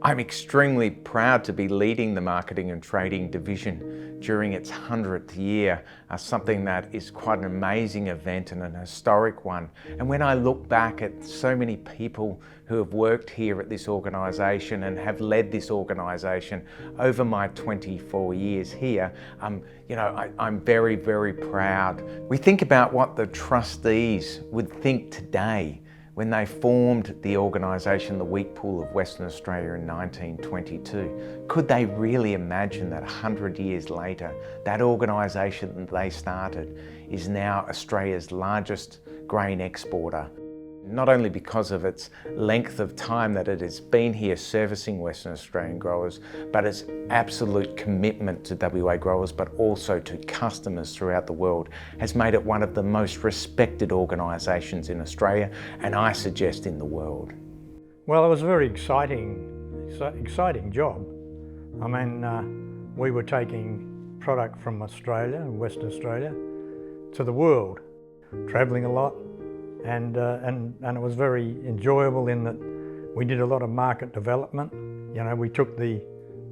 I'm extremely proud to be leading the marketing and trading division during its 100th year, something that is quite an amazing event and an historic one. And when I look back at so many people who have worked here at this organisation and have led this organisation over my 24 years here, I'm very, very proud. We think about what the trustees would think today when they formed the organisation, the Wheat Pool of Western Australia in 1922. Could they really imagine that 100 years later, that organisation that they started is now Australia's largest grain exporter? Not only because of its length of time that it has been here servicing Western Australian growers, but its absolute commitment to WA growers, but also to customers throughout the world, has made it one of the most respected organisations in Australia, and I suggest in the world. Well, it was a very exciting job. I mean, we were taking product from Australia, Western Australia, to the world, travelling a lot. And it was very enjoyable in that we did a lot of market development. You know, we took the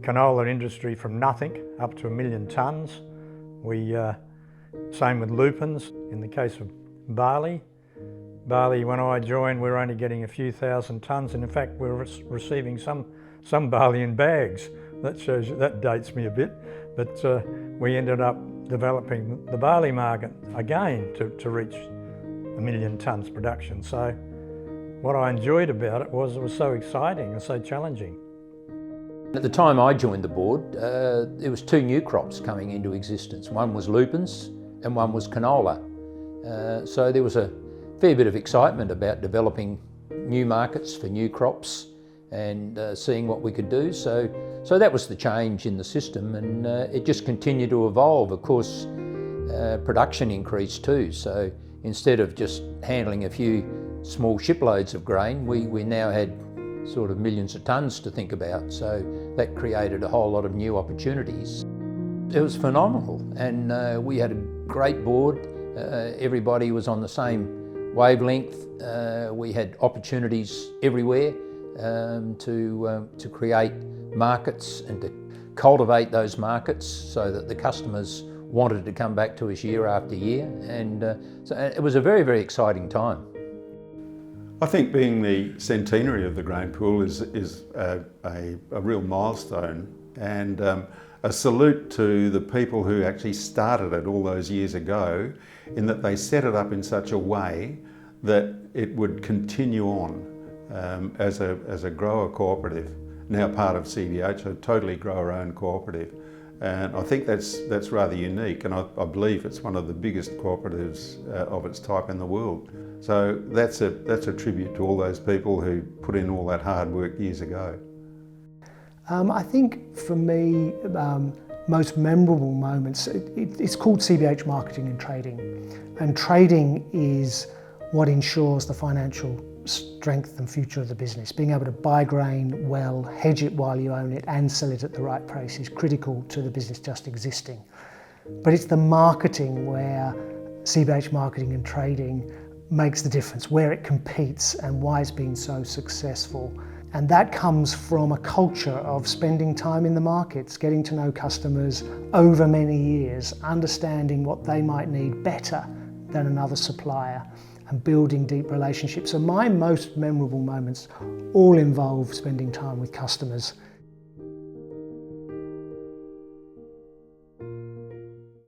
canola industry from nothing up to 1 million tonnes. Same with lupins. In the case of barley, when I joined, we were only getting a few thousand tonnes, and in fact we were receiving some barley in bags. That dates me a bit, but we ended up developing the barley market again to reach 1 million tonnes production. So what I enjoyed about it was so exciting and so challenging. At the time I joined the board, there was 2 new crops coming into existence. One was lupins and one was canola. So there was a fair bit of excitement about developing new markets for new crops and seeing what we could do. So that was the change in the system, and it just continued to evolve. Of course, production increased too. So instead of just handling a few small shiploads of grain, we now had sort of millions of tonnes to think about. So that created a whole lot of new opportunities. It was phenomenal, and we had a great board. Everybody was on the same wavelength. We had opportunities everywhere to create markets and to cultivate those markets so that the customers wanted to come back to us year after year, and so it was a very, very exciting time. I think being the centenary of the grain pool is a real milestone, and a salute to the people who actually started it all those years ago, in that they set it up in such a way that it would continue on as a grower cooperative, now part of CBH, a totally grower-owned cooperative. And I think that's rather unique, and I believe it's one of the biggest cooperatives of its type in the world. So that's a tribute to all those people who put in all that hard work years ago. I think for me, most memorable moments, it's called CBH Marketing and Trading. And trading is what ensures the financial strength and future of the business. Being able to buy grain well, hedge it while you own it, and sell it at the right price is critical to the business just existing. But it's the marketing where CBH Marketing and Trading makes the difference, where it competes and why it's been so successful. And that comes from a culture of spending time in the markets, getting to know customers over many years, understanding what they might need better than another supplier, and building deep relationships. So my most memorable moments all involve spending time with customers